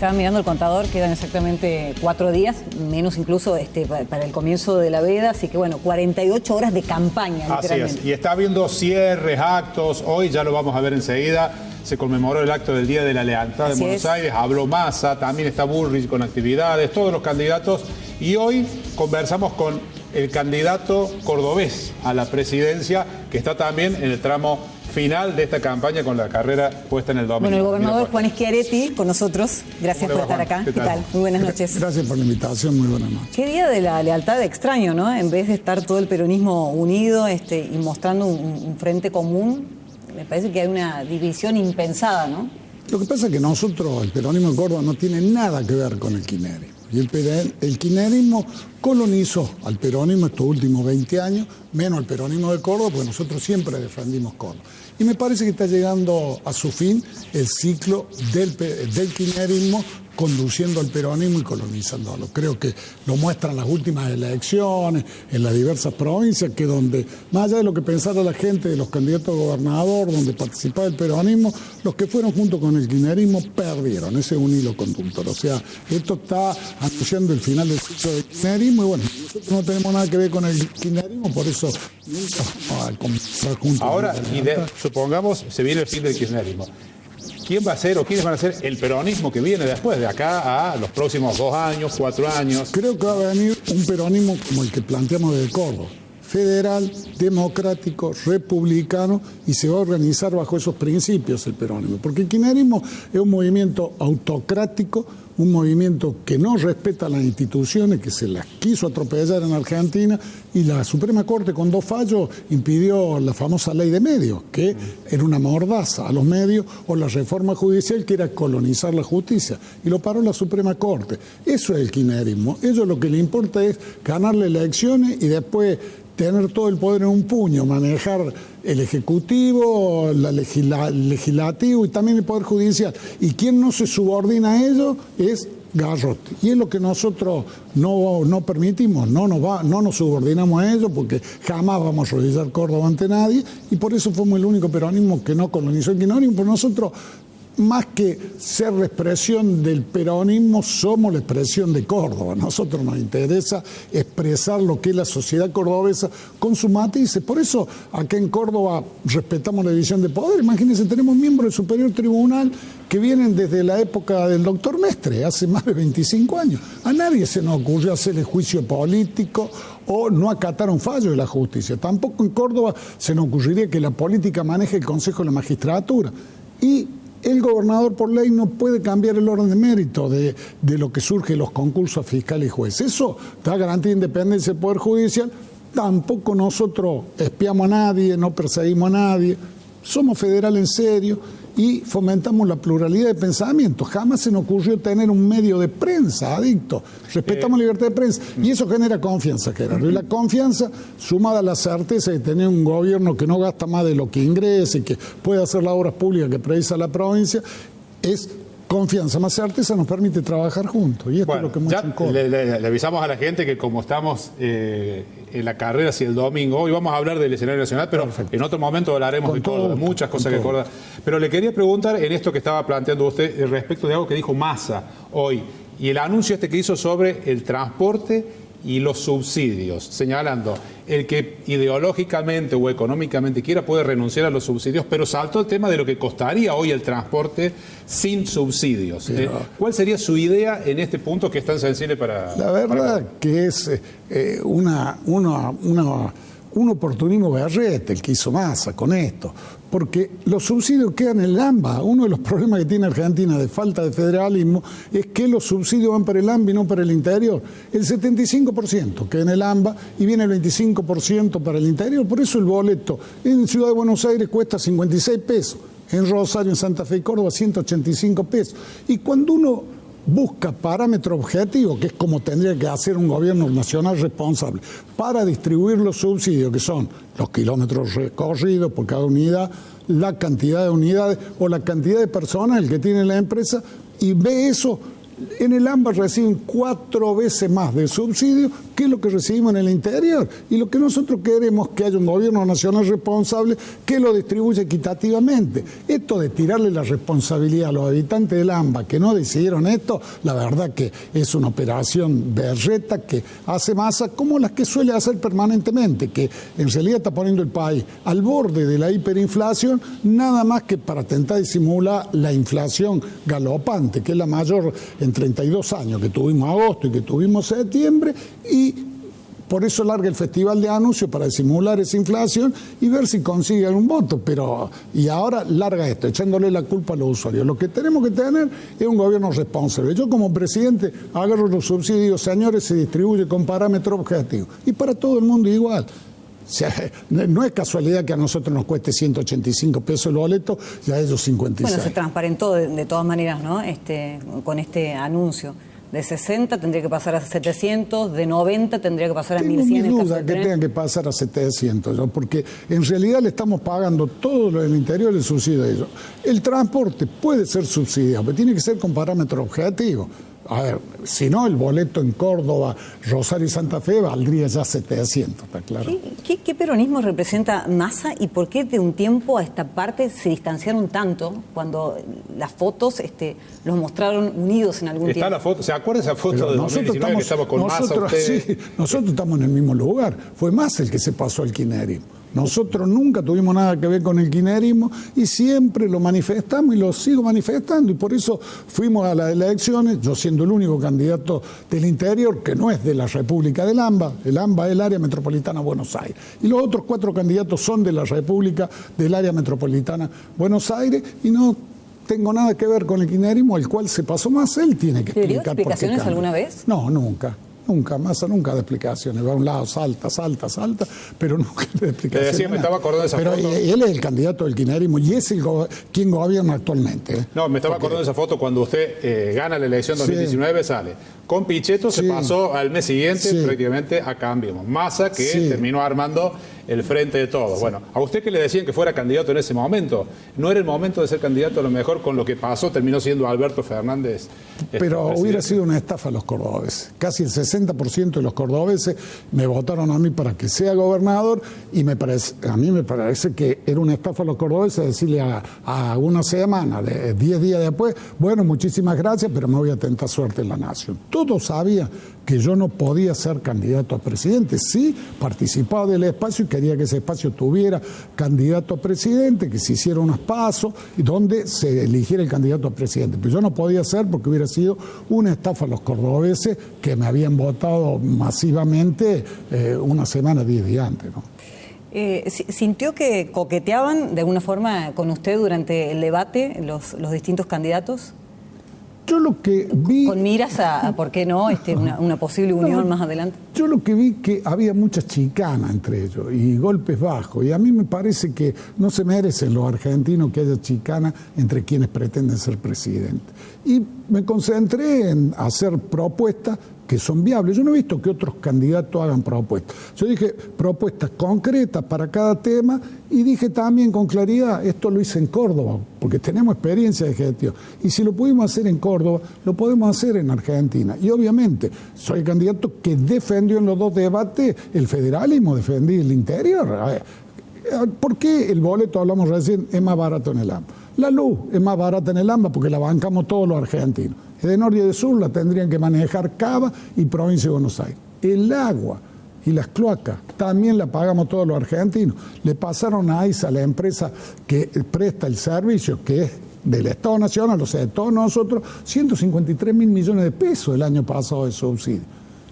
estaba mirando el contador, quedan exactamente 4 días, menos incluso para el comienzo de la veda, así que bueno, 48 horas de campaña, literalmente. Así es, y está habiendo cierres, actos, hoy ya lo vamos a ver enseguida, se conmemoró el acto del Día de la Lealtad en Buenos Aires, habló Massa, también está Bullrich con actividades, todos los candidatos, y hoy conversamos con el candidato cordobés a la presidencia, que está también en el tramo final de esta campaña con la carrera puesta en el domingo. Bueno, el gobernador Juan Schiaretti con nosotros. Gracias por estar acá. ¿Qué tal? Muy buenas noches. Gracias por la invitación, muy buenas noches. Qué día de la lealtad extraño, ¿no? En vez de estar todo el peronismo unido y mostrando un frente común, me parece que hay una división impensada, ¿no? Lo que pasa es que nosotros, el peronismo de Córdoba, no tiene nada que ver con el kirchnerismo. Y el kirchnerismo colonizó al peronismo estos últimos 20 años, menos al peronismo de Córdoba, porque nosotros siempre defendimos Córdoba. Y me parece que está llegando a su fin el ciclo del kirchnerismo conduciendo al peronismo y colonizándolo. Creo que lo muestran las últimas elecciones en las diversas provincias, que donde, más allá de lo que pensara la gente de los candidatos a gobernador, donde participaba el peronismo, los que fueron junto con el kirchnerismo perdieron. Ese es un hilo conductor. O sea, esto está anunciando el final del ciclo del kirchnerismo y bueno, nosotros no tenemos nada que ver con el kirchnerismo, por eso nunca vamos a conversar juntos. Ahora, supongamos, se viene el fin del kirchnerismo. ¿Quién va a ser o quiénes van a ser el peronismo que viene después, de acá a los próximos 2 años, 4 años? Creo que va a venir un peronismo como el que planteamos desde Córdoba. Federal, democrático, republicano, y se va a organizar bajo esos principios el peronismo. Porque el kirchnerismo es un movimiento autocrático, un movimiento que no respeta las instituciones, que se las quiso atropellar en Argentina, y la Suprema Corte con 2 fallos impidió la famosa ley de medios, que era una mordaza a los medios, o la reforma judicial, que era colonizar la justicia, y lo paró la Suprema Corte. Eso es el kirchnerismo. Ellos lo que les importa es ganarle elecciones y después tener todo el poder en un puño, manejar el Ejecutivo, el Legislativo y también el Poder Judicial. Y quien no se subordina a ello es garrote. Y es lo que nosotros no permitimos, no nos subordinamos a ello porque jamás vamos a arrodillar Córdoba ante nadie, y por eso fuimos el único peronismo que no colonizó el kirchnerismo. Por nosotros, más que ser la expresión del peronismo, somos la expresión de Córdoba. A nosotros nos interesa expresar lo que es la sociedad cordobesa con sus matices. Por eso acá en Córdoba respetamos la división de poder. Imagínense, tenemos miembros del Superior Tribunal que vienen desde la época del doctor Mestre, hace más de 25 años. A nadie se nos ocurrió hacer el juicio político o no acatar un fallo de la justicia. Tampoco en Córdoba se nos ocurriría que la política maneje el Consejo de la Magistratura. Y el gobernador por ley no puede cambiar el orden de mérito de lo que surge en los concursos a fiscal y juez. Eso da garantía de independencia del Poder Judicial. Tampoco nosotros espiamos a nadie, no perseguimos a nadie. Somos federal en serio y fomentamos la pluralidad de pensamiento. Jamás se nos ocurrió tener un medio de prensa adicto. Respetamos la libertad de prensa y eso genera confianza, Gerardo. Y la confianza, sumada a la certeza de tener un gobierno que no gasta más de lo que ingresa y que puede hacer las obras públicas que precisa la provincia, es confianza más certeza, nos permite trabajar juntos. Y esto es lo que mucho le avisamos a la gente que como estamos en la carrera hacia el domingo, hoy vamos a hablar del escenario nacional, pero perfecto, en otro momento hablaremos de Córdoba, muchas cosas que Córdoba. Pero le quería preguntar en esto que estaba planteando usted respecto de algo que dijo Massa hoy, y el anuncio que hizo sobre el transporte y los subsidios, señalando el que ideológicamente o económicamente quiera puede renunciar a los subsidios, pero saltó el tema de lo que costaría hoy el transporte sin subsidios. ¿Cuál sería su idea en este punto que es tan sensible para... La verdad que es un oportunismo berrete el que hizo Massa con esto, porque los subsidios quedan en el AMBA. Uno de los problemas que tiene Argentina de falta de federalismo es que los subsidios van para el AMBA y no para el interior. El 75% queda en el AMBA y viene el 25% para el interior. Por eso el boleto en Ciudad de Buenos Aires cuesta 56 pesos, en Rosario, en Santa Fe y Córdoba 185 pesos. Y cuando uno busca parámetro objetivo, que es como tendría que hacer un gobierno nacional responsable, para distribuir los subsidios, que son los kilómetros recorridos por cada unidad, la cantidad de unidades o la cantidad de personas que tiene la empresa, y ve eso, en el AMBA reciben 4 veces más de subsidio ¿qué es lo que recibimos en el interior? Y lo que nosotros queremos es que haya un gobierno nacional responsable que lo distribuya equitativamente. Esto de tirarle la responsabilidad a los habitantes del AMBA que no decidieron esto, la verdad que es una operación berreta que hace Massa como las que suele hacer permanentemente, que en realidad está poniendo el país al borde de la hiperinflación, nada más que para tentar disimular la inflación galopante, que es la mayor en 32 años, que tuvimos agosto y que tuvimos septiembre, y por eso larga el festival de anuncios para disimular esa inflación y ver si consigue algún voto. Y ahora larga esto, echándole la culpa a los usuarios. Lo que tenemos que tener es un gobierno responsable. Yo como presidente agarro los subsidios, señores, se distribuye con parámetros objetivos. Y para todo el mundo igual. O sea, no es casualidad que a nosotros nos cueste 185 pesos el boleto y a ellos 56. Bueno, se transparentó de todas maneras, ¿no? Con este anuncio. De 60 tendría que pasar a 700, de 90 tendría que pasar a 1100. Tengo mi duda que tengan que pasar a 700, ¿no? Porque en realidad le estamos pagando todo lo del interior el subsidio de ellos. El transporte puede ser subsidiado, pero tiene que ser con parámetros objetivos. A ver, si no, el boleto en Córdoba, Rosario y Santa Fe valdría ya 700, está claro. ¿Qué peronismo representa Massa y por qué de un tiempo a esta parte se distanciaron tanto cuando las fotos los mostraron unidos en algún tiempo? Está la foto, ¿se acuerda esa foto de 2019 que estamos con Massa? Sí, nosotros estamos en el mismo lugar. Fue Massa el que se pasó al kirchnerismo. Nosotros nunca tuvimos nada que ver con el kirchnerismo y siempre lo manifestamos y lo sigo manifestando, y por eso fuimos a las elecciones, yo siendo el único candidato del interior que no es de la República del AMBA. El AMBA es el área metropolitana Buenos Aires, y los otros 4 candidatos son de la República del área metropolitana Buenos Aires, y no tengo nada que ver con el kirchnerismo, el cual se pasó más. Él tiene que explicar por qué. ¿Explicaciones alguna vez? No, nunca. Nunca, Massa nunca da explicaciones. Va a un lado, salta, pero nunca da explicaciones. Decía, me estaba acordando de esa foto. Pero él es el candidato del kirchnerismo y es quien gobierna actualmente. No, me estaba acordando de esa foto cuando usted gana la elección 2019, sale. Con Pichetto se pasó al mes siguiente prácticamente a Cambiemos. Massa que terminó armando el frente de todos. Bueno, a usted que le decían que fuera candidato en ese momento, no era el momento de ser candidato, a lo mejor con lo que pasó terminó siendo Alberto Fernández. Pero hubiera sido una estafa a los cordobeses. Casi el 60% de los cordobeses me votaron a mí para que sea gobernador, y a mí me parece que era una estafa a los cordobeses decirle a una semana, 10 días después, bueno, muchísimas gracias, pero me voy a tentar suerte en la nación. Todos sabían que yo no podía ser candidato a presidente. Sí, participaba del espacio y quería que ese espacio tuviera candidato a presidente, que se hiciera unos pasos y donde se eligiera el candidato a presidente. Pero yo no podía ser porque hubiera sido una estafa a los cordobeses que me habían votado masivamente una semana, 10 días antes, ¿no? ¿Sintió que coqueteaban de alguna forma con usted durante el debate los distintos candidatos? Yo lo que vi... Con miras a ¿por qué no? Una posible unión más adelante. Yo lo que vi que había mucha chicana entre ellos y golpes bajos. Y a mí me parece que no se merecen los argentinos que haya chicana entre quienes pretenden ser presidentes. Y me concentré en hacer propuestas que son viables. Yo no he visto que otros candidatos hagan propuestas. Yo dije propuestas concretas para cada tema y dije también con claridad, esto lo hice en Córdoba, porque tenemos experiencia de gestión. Y si lo pudimos hacer en Córdoba, lo podemos hacer en Argentina. Y obviamente soy el candidato que defendió en los 2 debates el federalismo, defendí el interior. A ver, ¿por qué el boleto, hablamos recién, es más barato en el AMBA? La luz es más barata en el AMBA porque la bancamos todos los argentinos. De norte y de sur la tendrían que manejar Cava y Provincia de Buenos Aires. El agua y las cloacas también la pagamos todos los argentinos. Le pasaron a AISA, la empresa que presta el servicio, que es del Estado Nacional, o sea, de todos nosotros, 153.000 millones de pesos el año pasado de subsidio.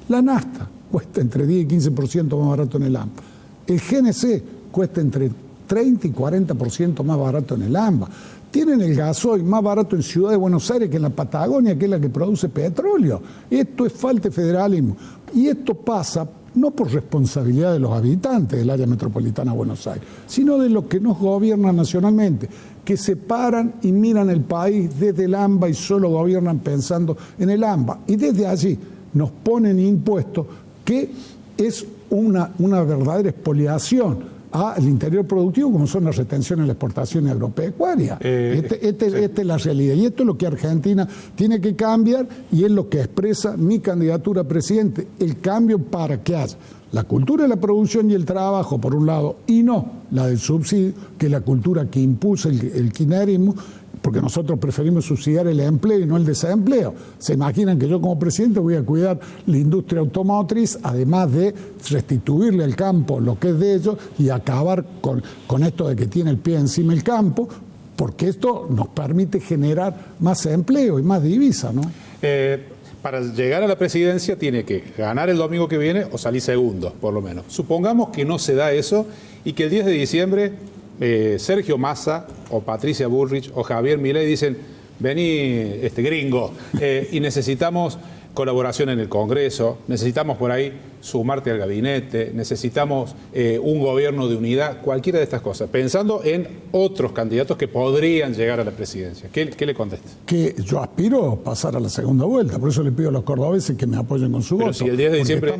La nafta cuesta entre 10 y 15% más barato en el AMBA. El GNC cuesta entre 30 y 40% más barato en el AMBA. Tienen el gasoil más barato en Ciudad de Buenos Aires que en la Patagonia, que es la que produce petróleo. Esto es falta de federalismo. Y esto pasa no por responsabilidad de los habitantes del área metropolitana de Buenos Aires, sino de los que nos gobiernan nacionalmente, que se paran y miran el país desde el AMBA y solo gobiernan pensando en el AMBA. Y desde allí nos ponen impuestos que es una verdadera expoliación al interior productivo, como son las retenciones de la exportación agropecuaria. Esta es la realidad. Y esto es lo que Argentina tiene que cambiar y es lo que expresa mi candidatura a presidente. El cambio para que haya la cultura de la producción y el trabajo, por un lado, y no la del subsidio, que es la cultura que impulsa el kirchnerismo, porque nosotros preferimos subsidiar el empleo y no el desempleo. Se imaginan que yo como presidente voy a cuidar la industria automotriz, además de restituirle al campo lo que es de ellos y acabar con esto de que tiene el pie encima el campo, porque esto nos permite generar más empleo y más divisa, ¿no? Para llegar a la presidencia tiene que ganar el domingo que viene o salir segundo, por lo menos. Supongamos que no se da eso y que el 10 de diciembre Sergio Massa o Patricia Bullrich o Javier Milei dicen, vení gringo, y necesitamos colaboración en el Congreso, necesitamos por ahí sumarte al gabinete, necesitamos un gobierno de unidad, cualquiera de estas cosas, pensando en otros candidatos que podrían llegar a la presidencia. ¿Qué le contesta? Que yo aspiro a pasar a la segunda vuelta, por eso le pido a los cordobeses que me apoyen con su voto. Pero si el 10 de diciembre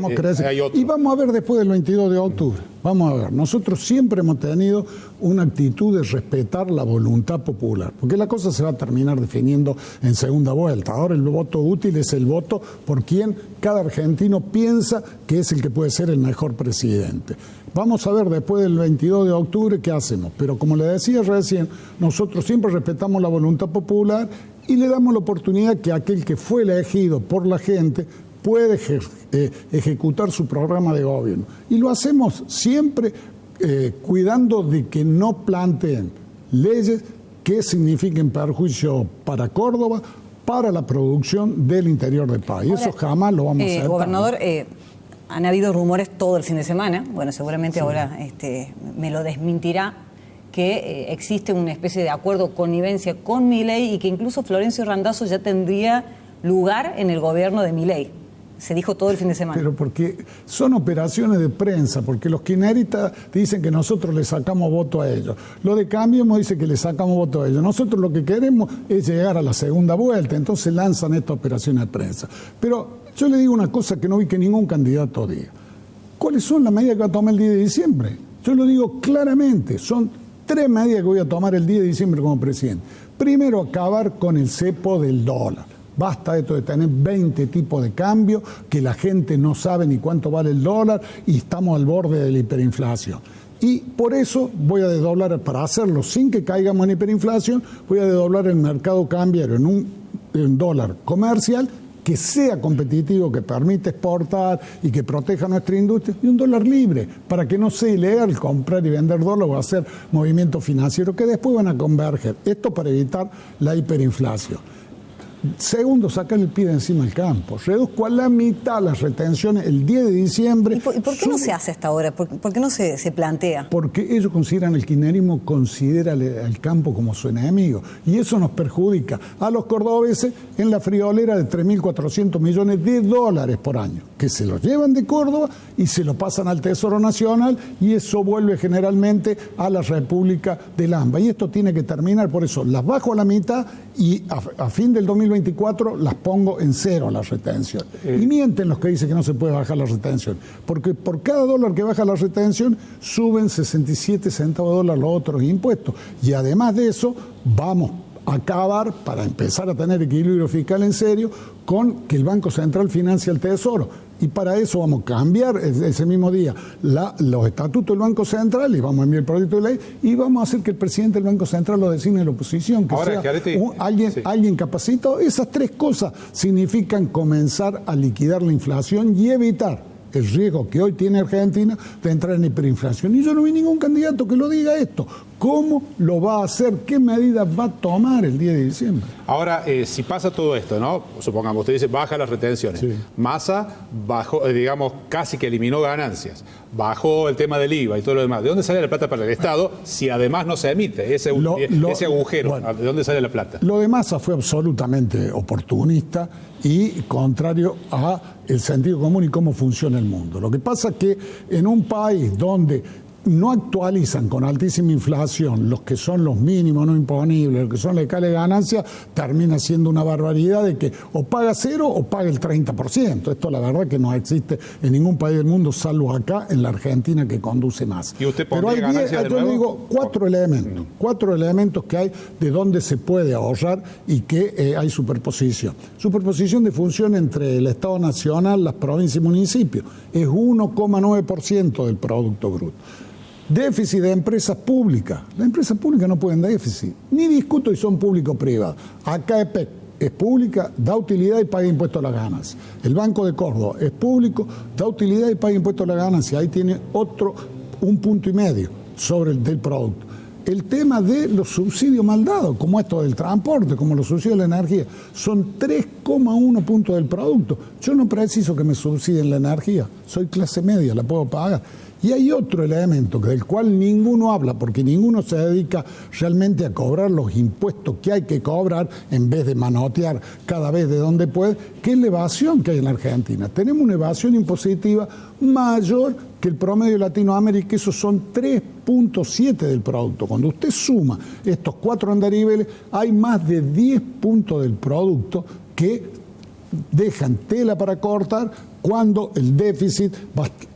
hay otro. Y vamos a ver después del 22 de octubre, vamos a ver, nosotros siempre hemos tenido una actitud de respetar la voluntad popular, porque la cosa se va a terminar definiendo en segunda vuelta. Ahora el voto útil es el voto por quien cada argentino piensa que es el que puede ser el mejor presidente. Vamos a ver después del 22 de octubre qué hacemos, pero como le decía recién, nosotros siempre respetamos la voluntad popular y le damos la oportunidad que aquel que fue elegido por la gente puede ejecutar su programa de gobierno. Y lo hacemos siempre cuidando de que no planteen leyes que signifiquen perjuicio para Córdoba, para la producción del interior del país. Ahora, eso jamás lo vamos a hacer. Gobernador, han habido rumores todo el fin de semana, bueno, seguramente sí. Ahora me lo desmentirá, que existe una especie de acuerdo, connivencia con Milei y que incluso Florencio Randazzo ya tendría lugar en el gobierno de Milei. Se dijo todo el fin de semana. Pero porque son operaciones de prensa, porque los kirchneristas dicen que nosotros le sacamos voto a ellos. Lo de Cambiemos dice que le sacamos voto a ellos. Nosotros lo que queremos es llegar a la segunda vuelta, entonces lanzan estas operaciones de prensa. Pero yo le digo una cosa que no vi que ningún candidato diga. ¿Cuáles son las medidas que va a tomar el 10 de diciembre? Yo lo digo claramente, son 3 medidas que voy a tomar el 10 de diciembre como presidente. Primero, acabar con el cepo del dólar. Basta esto de tener 20 tipos de cambio, que la gente no sabe ni cuánto vale el dólar y estamos al borde de la hiperinflación. Y por eso voy a desdoblar, para hacerlo sin que caigamos en hiperinflación, voy a desdoblar el mercado cambiario en un dólar comercial que sea competitivo, que permite exportar y que proteja nuestra industria, y un dólar libre, para que no sea ilegal comprar y vender dólar o hacer movimientos financieros que después van a converger. Esto para evitar la hiperinflación. Segundo, sacar el pie de encima del campo. Reduzco a la mitad las retenciones el 10 de diciembre. ¿Y por qué no se hace hasta ahora? ¿Por qué no se plantea? Porque ellos consideran, el kirchnerismo considera al campo como su enemigo. Y eso nos perjudica a los cordobeses en la friolera de 3.400 millones de dólares por año, que se los llevan de Córdoba y se lo pasan al Tesoro Nacional, y eso vuelve generalmente a la República del AMBA. Y esto tiene que terminar, por eso las bajo a la mitad y a fin del 2024 las pongo en cero las retenciones. Y mienten los que dicen que no se puede bajar la retención, porque por cada dólar que baja la retención suben 67 centavos de dólar los otros impuestos. Y además de eso, vamos a acabar, para empezar a tener equilibrio fiscal en serio, con que el Banco Central financie el Tesoro. Y para eso vamos a cambiar ese mismo día los estatutos del Banco Central, y vamos a enviar el proyecto de ley, y vamos a hacer que el presidente del Banco Central lo designe la oposición, que ahora, sea alguien capacitado. Esas 3 cosas significan comenzar a liquidar la inflación y evitar el riesgo que hoy tiene Argentina de entrar en hiperinflación. Y yo no vi ningún candidato que lo diga esto. ¿Cómo lo va a hacer? ¿Qué medidas va a tomar el 10 de diciembre? Ahora, si pasa todo esto, ¿no? Supongamos, usted dice, baja las retenciones. Sí. Massa bajó, digamos, casi que eliminó ganancias. Bajó el tema del IVA y todo lo demás. ¿De dónde sale la plata para el Estado si además no se emite ese agujero? Bueno, ¿de dónde sale la plata? Lo de Massa fue absolutamente oportunista y contrario a el sentido común y cómo funciona el mundo. Lo que pasa es que en un país donde no actualizan con altísima inflación los que son los mínimos no imponibles, los que son la escala de ganancia, termina siendo una barbaridad de que o paga 0 o paga el 30%. Esto la verdad que no existe en ningún país del mundo, salvo acá en la Argentina, que conduce más. ¿Y usted Pero hay yo digo cuatro elementos que hay de donde se puede ahorrar y que hay superposición. Superposición de función entre el Estado Nacional, las provincias y municipios. Es 1,9% del Producto Bruto. Déficit de empresas públicas. Las empresas públicas no pueden dar déficit. Ni discuto si son público-privadas. Acá EPEC es pública, da utilidad y paga impuestos a las ganancias. El Banco de Córdoba es público, da utilidad y paga impuestos a las ganancias. Ahí tiene un punto y medio sobre el del producto. El tema de los subsidios mal dados, como esto del transporte, como los subsidios de la energía, son 3,1 puntos del producto. Yo no preciso que me subsidien la energía, soy clase media, la puedo pagar. Y hay otro elemento del cual ninguno habla, porque ninguno se dedica realmente a cobrar los impuestos que hay que cobrar en vez de manotear cada vez de donde puede, que es la evasión que hay en la Argentina. Tenemos una evasión impositiva mayor que el promedio de Latinoamérica, esos son 3,7 del producto. Cuando usted suma estos 4 andariveles, hay más de 10 puntos del producto que dejan tela para cortar cuando el déficit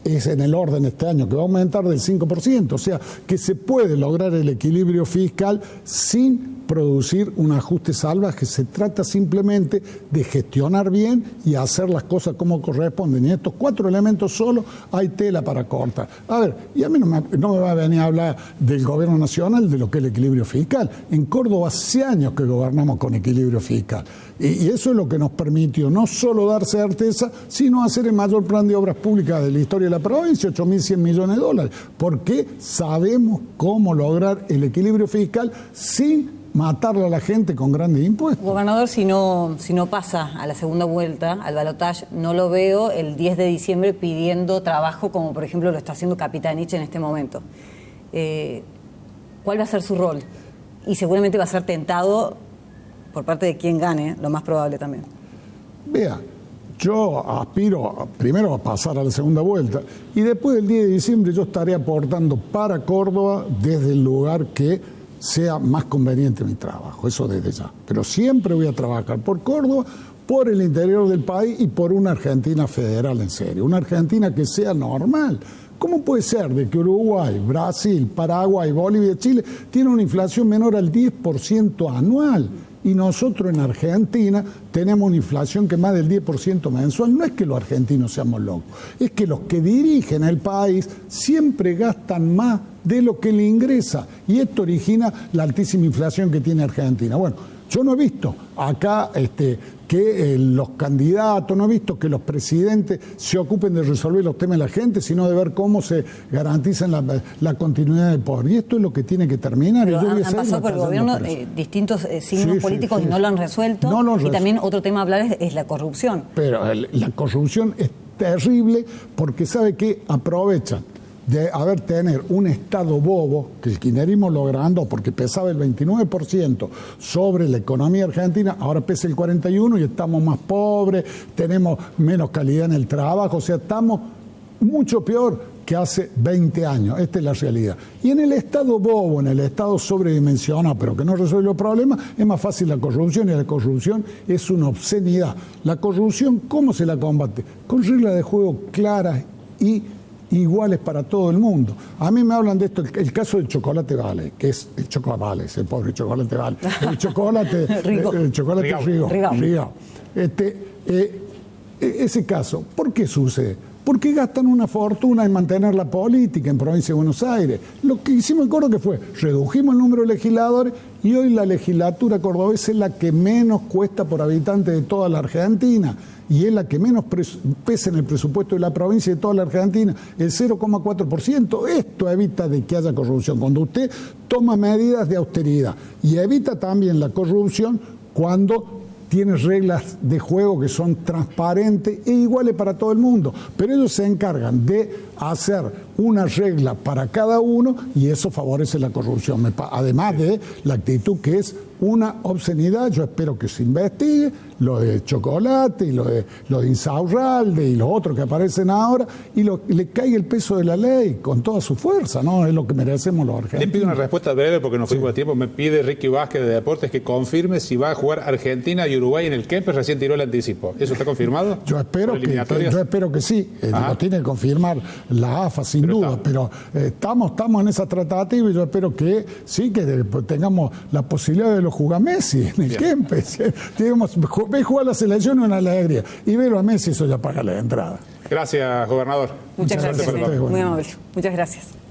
es en el orden este año que va a aumentar del 5%. O sea, que se puede lograr el equilibrio fiscal sin producir un ajuste salvaje. Se trata simplemente de gestionar bien y hacer las cosas como corresponden. Y en estos 4 elementos solo hay tela para cortar. A ver, y a mí no me va a venir a hablar del gobierno nacional de lo que es el equilibrio fiscal. En Córdoba hace años que gobernamos con equilibrio fiscal. Y eso es lo que nos permitió no solo dar certeza, sino hacer el mayor plan de obras públicas de la historia de la provincia, 8.100 millones de dólares, porque sabemos cómo lograr el equilibrio fiscal sin matarle a la gente con grandes impuestos. Gobernador, si no pasa a la segunda vuelta, al balotaje, no lo veo el 10 de diciembre pidiendo trabajo, como por ejemplo lo está haciendo Capitanich en este momento. ¿Cuál va a ser su rol? Y seguramente va a ser tentado por parte de quien gane, lo más probable también. Vea, yo aspiro primero a pasar a la segunda vuelta y después del 10 de diciembre yo estaré aportando para Córdoba desde el lugar que sea más conveniente mi trabajo, eso desde ya. Pero siempre voy a trabajar por Córdoba, por el interior del país y por una Argentina federal en serio, una Argentina que sea normal. ¿Cómo puede ser de que Uruguay, Brasil, Paraguay, Bolivia, Chile tienen una inflación menor al 10% anual? Y nosotros en Argentina tenemos una inflación que es más del 10% mensual. No es que los argentinos seamos locos, es que los que dirigen el país siempre gastan más de lo que le ingresa. Y esto origina la altísima inflación que tiene Argentina. Bueno, yo no he visto acá que los candidatos, no he visto que los presidentes se ocupen de resolver los temas de la gente, sino de ver cómo se garantizan la continuidad del poder. Y esto es lo que tiene que terminar. Pero han pasado por el gobierno distintos signos políticos y no lo han resuelto. Y también otro tema a hablar es la corrupción. Pero la corrupción es terrible porque sabe que aprovechan de tener un Estado bobo, que el kirchnerismo lo agrandó porque pesaba el 29% sobre la economía argentina, ahora pesa el 41% y estamos más pobres, tenemos menos calidad en el trabajo, o sea, estamos mucho peor que hace 20 años, esta es la realidad. Y en el Estado bobo, en el Estado sobredimensionado, pero que no resuelve los problemas, es más fácil la corrupción, y la corrupción es una obscenidad. La corrupción, ¿cómo se la combate? Con reglas de juego claras y iguales para todo el mundo. A mí me hablan de esto, el caso del Chocolate Vale, que es el Chocolate Vale, ese pobre Chocolate Vale, el chocolate Rigao. Ese caso, ¿por qué sucede? Porque gastan una fortuna en mantener la política en Provincia de Buenos Aires. Lo que hicimos en Córdoba, que fue, redujimos el número de legisladores y hoy la legislatura cordobesa es la que menos cuesta por habitante de toda la Argentina y es la que menos pesa en el presupuesto de la provincia de toda la Argentina, el 0,4%. Esto evita de que haya corrupción. Cuando usted toma medidas de austeridad y evita también la corrupción cuando tiene reglas de juego que son transparentes e iguales para todo el mundo. Pero ellos se encargan de hacer una regla para cada uno y eso favorece la corrupción. Además de la actitud que es una obscenidad, yo espero que se investigue lo de Chocolate y lo de Insaurralde y los otros que aparecen ahora y le caiga el peso de la ley con toda su fuerza, ¿no? Es lo que merecemos los argentinos. Le pido una respuesta breve porque nos fuimos de tiempo. Me pide Ricky Vázquez de Deportes que confirme si va a jugar Argentina y Uruguay en el Kempes. Recién tiró el anticipo. ¿Eso está confirmado? Yo espero que sí. Lo tiene que confirmar la AFA sin duda, pero estamos en esa tratativa y yo espero que sí, que tengamos la posibilidad de lo jugar Messi en el Kempes. Ve jugar la selección una alegría y verlo a Messi, eso ya paga la entrada. Gracias, gobernador. Muchas gracias. Muy Muy amable. Muchas gracias.